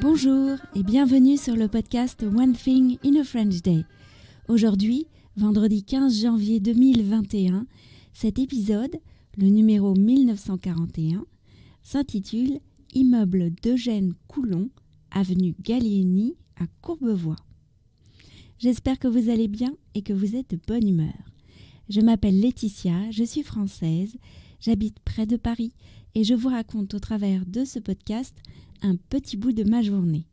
Bonjour et bienvenue sur le podcast One Thing in a French Day. Aujourd'hui, vendredi 15 janvier 2021, cet épisode, le numéro 1941, s'intitule « Immeuble d'Eugène Coulon, avenue Gallieni à Courbevoie ». J'espère que vous allez bien et que vous êtes de bonne humeur. Je m'appelle Laetitia, je suis française, j'habite près de Paris et je vous raconte au travers de ce podcast un petit bout de ma journée.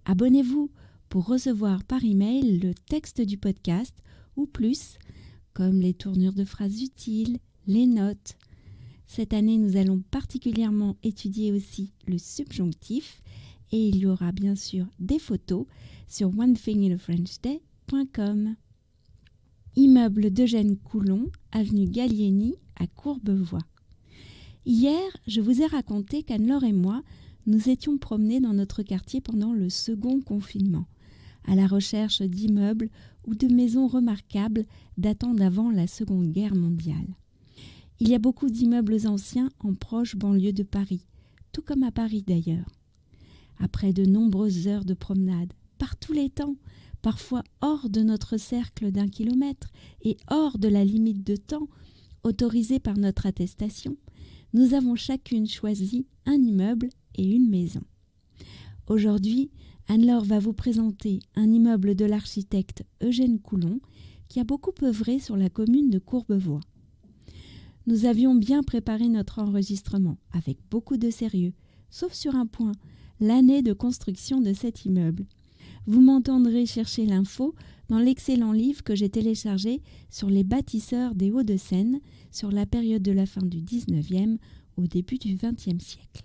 Abonnez-vous pour recevoir par email le texte du podcast ou plus, comme les tournures de phrases utiles, les notes. Cette année, nous allons particulièrement étudier aussi le subjonctif et il y aura bien sûr des photos sur onethinginafrenchday.com. Immeuble d'Eugène Coulon, avenue Gallieni à Courbevoie. Hier, je vous ai raconté qu'Anne-Laure et moi, nous étions promenés dans notre quartier pendant le second confinement, à la recherche d'immeubles ou de maisons remarquables datant d'avant la Seconde Guerre mondiale. Il y a beaucoup d'immeubles anciens en proche banlieue de Paris, tout comme à Paris d'ailleurs. Après de nombreuses heures de promenade, par tous les temps, parfois hors de notre cercle d'1 kilomètre et hors de la limite de temps autorisée par notre attestation, nous avons chacune choisi un immeuble et une maison. Aujourd'hui, Anne-Laure va vous présenter un immeuble de l'architecte Eugène Coulon qui a beaucoup œuvré sur la commune de Courbevoie. Nous avions bien préparé notre enregistrement avec beaucoup de sérieux, sauf sur un point, l'année de construction de cet immeuble. Vous m'entendrez chercher l'info dans l'excellent livre que j'ai téléchargé sur les bâtisseurs des Hauts-de-Seine sur la période de la fin du 19e au début du 20e siècle.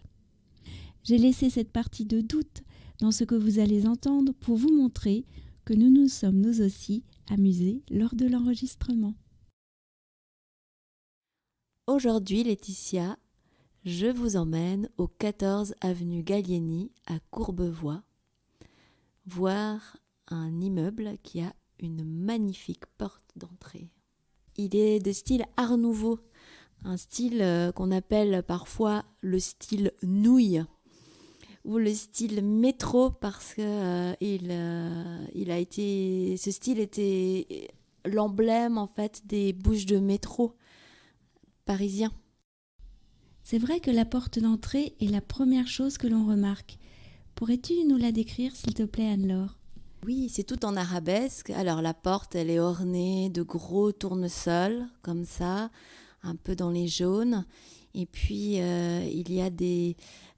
J'ai laissé cette partie de doute dans ce que vous allez entendre pour vous montrer que nous nous sommes nous aussi amusés lors de l'enregistrement. Aujourd'hui, Laetitia, je vous emmène au 14 avenue Gallieni à Courbevoie, voir un immeuble qui a une magnifique porte d'entrée. Il est de style Art Nouveau, un style qu'on appelle parfois le style nouille ou le style métro parce que ce style était l'emblème en fait des bouches de métro parisiens. C'est vrai que la porte d'entrée est la première chose que l'on remarque. Pourrais-tu nous la décrire, s'il te plaît, Anne-Laure ? Oui, c'est tout en arabesque. Alors la porte, elle est ornée de gros tournesols, comme ça, un peu dans les jaunes. Et puis, il y a des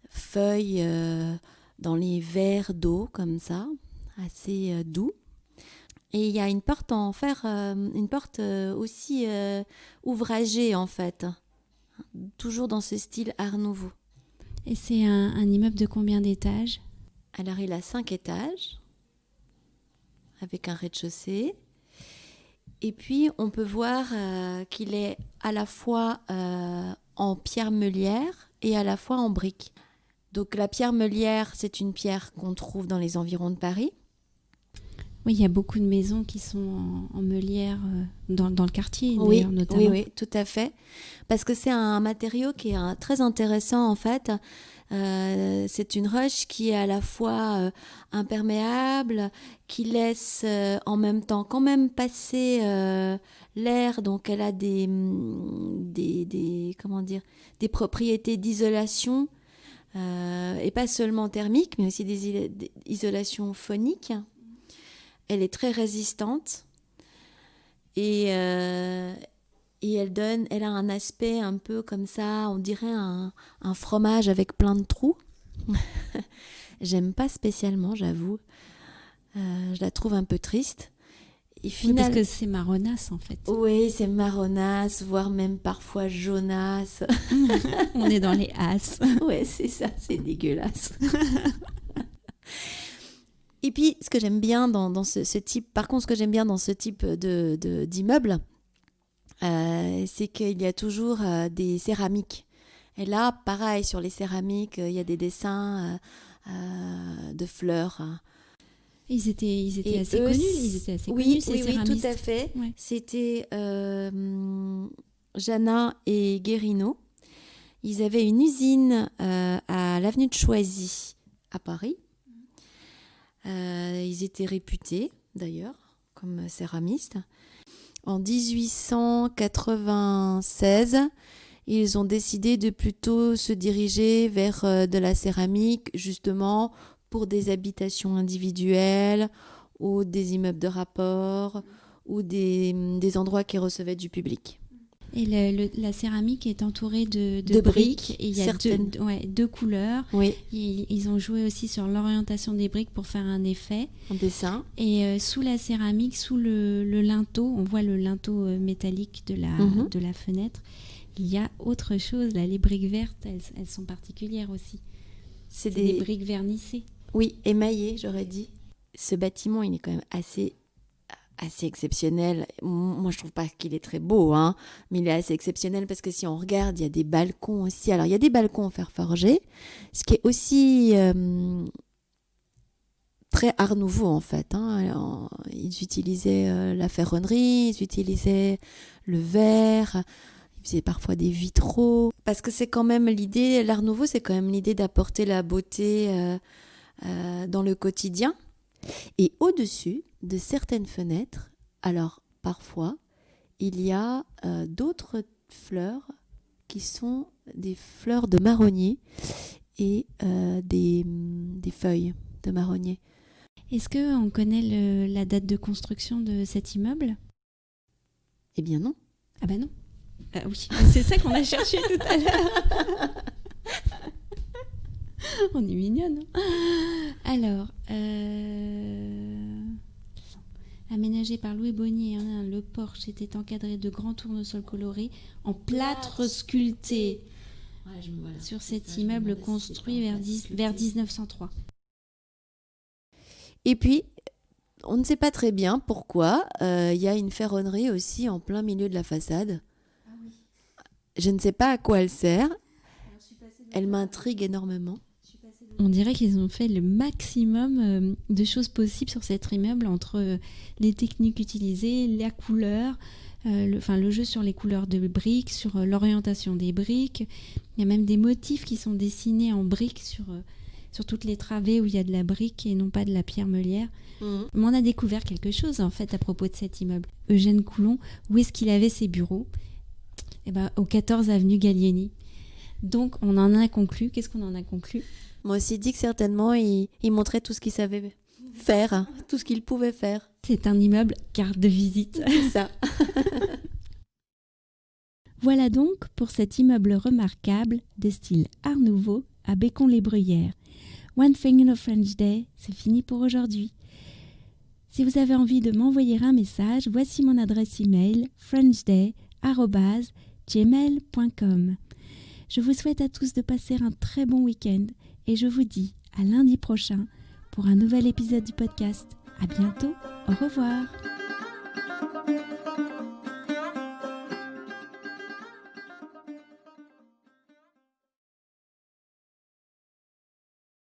feuilles dans les verres d'eau, comme ça, assez doux. Et il y a une porte en fer, une porte aussi ouvragée, en fait. Toujours dans ce style Art Nouveau. Et c'est un immeuble de combien d'étages ? Alors, il a 5 étages. Avec un rez-de-chaussée. Et puis, on peut voir qu'il est à la fois en pierre meulière et à la fois en brique. Donc, la pierre meulière, c'est une pierre qu'on trouve dans les environs de Paris. Oui, il y a beaucoup de maisons qui sont en meulière dans le quartier, Oui, d'ailleurs, notamment. oui, tout à fait. Parce que c'est un matériau qui est très intéressant, en fait. C'est une roche qui est à la fois imperméable, qui laisse en même temps quand même passer l'air, donc elle a des propriétés d'isolation et pas seulement thermiques, mais aussi des isolations phoniques. Elle est très résistante et elle a un aspect un peu comme ça, on dirait un fromage avec plein de trous. J'aime pas spécialement, j'avoue. Je la trouve un peu triste. Et oui, parce que c'est marronasse en fait. Oui, c'est marronasse, voire même parfois jaunasse. On est dans les as. Ouais, c'est ça, c'est dégueulasse. Et puis, ce que j'aime bien dans ce type, par contre, ce que j'aime bien dans ce type d'immeuble, c'est qu'il y a toujours des céramiques. Et là, pareil, sur les céramiques, il y a des dessins de fleurs. Ils étaient assez connus, ces céramistes. Oui, tout à fait. Ouais. C'était Jana et Guérino. Ils avaient une usine à l'avenue de Choisy, à Paris. Ils étaient réputés, d'ailleurs, comme céramistes. En 1896, ils ont décidé de plutôt se diriger vers de la céramique, justement, pour des habitations individuelles ou des immeubles de rapport ou des endroits qui recevaient du public. Et la céramique est entourée de briques. Et il y a deux couleurs. Oui. Ils ont joué aussi sur l'orientation des briques pour faire un effet. En dessin. Et sous la céramique, sous le linteau, on voit le linteau métallique de la fenêtre. Il y a autre chose. Là, les briques vertes, elles sont particulières aussi. C'est des briques vernissées. Oui, émaillées, j'aurais dit. Ce bâtiment, il est quand même assez exceptionnel. Moi, je trouve pas qu'il est très beau, hein, mais il est assez exceptionnel parce que si on regarde, il y a des balcons aussi. Alors, il y a des balcons en fer forgé, ce qui est aussi très Art Nouveau, en fait. Hein. Alors, ils utilisaient la ferronnerie, ils utilisaient le verre, ils faisaient parfois des vitraux. Parce que c'est quand même l'idée, l'Art Nouveau, c'est quand même l'idée d'apporter la beauté dans le quotidien. Et au-dessus de certaines fenêtres, alors parfois, il y a d'autres fleurs qui sont des fleurs de marronnier et des feuilles de marronnier. Est-ce qu'on connaît la date de construction de cet immeuble ? Eh bien non. Ah ben non. Ah oui, c'est ça qu'on a cherché tout à l'heure. On est mignonne. Alors, aménagé par Louis Bonnier, le porche était encadré de grands tournesols colorés en plâtre sculpté sur cet immeuble construit vers 1903. Et puis, on ne sait pas très bien pourquoi, il y a une ferronnerie aussi en plein milieu de la façade. Ah oui. Je ne sais pas à quoi elle sert. Elle m'intrigue énormément. On dirait qu'ils ont fait le maximum de choses possibles sur cet immeuble entre les techniques utilisées, la couleur, le jeu sur les couleurs de briques, sur l'orientation des briques. Il y a même des motifs qui sont dessinés en briques sur toutes les travées où il y a de la brique et non pas de la pierre meulière. Mais on a découvert quelque chose en fait à propos de cet immeuble. Eugène Coulon, où est-ce qu'il avait ses bureaux ? Eh ben, au 14 avenue Gallieni. Donc on en a conclu. Qu'est-ce qu'on en a conclu ? Moi aussi, dit que certainement, il montrait tout ce qu'il savait faire, tout ce qu'il pouvait faire. C'est un immeuble carte de visite. C'est ça. Voilà donc pour cet immeuble remarquable de style Art Nouveau à Bécon-les-Bruyères. One Thing in a French Day, c'est fini pour aujourd'hui. Si vous avez envie de m'envoyer un message, voici mon adresse email frenchday@gmail.com. Je vous souhaite à tous de passer un très bon week-end et je vous dis à lundi prochain pour un nouvel épisode du podcast. À bientôt, au revoir.